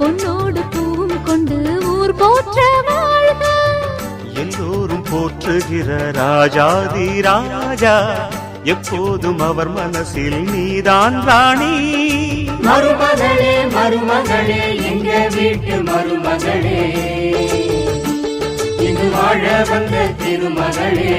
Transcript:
பொன்னோடு பூவும் கொண்டு ஊர் போற்ற வாழ்க. எல்லோரும் போற்றுகிற ராஜாதி ராஜா, எப்போதும் அவர் மனசில் நீதான் ராணி. மருமகளே மருமகளே எங்க வீட்டு மருமகளே, இங்கு வாழ வந்த திருமகளே.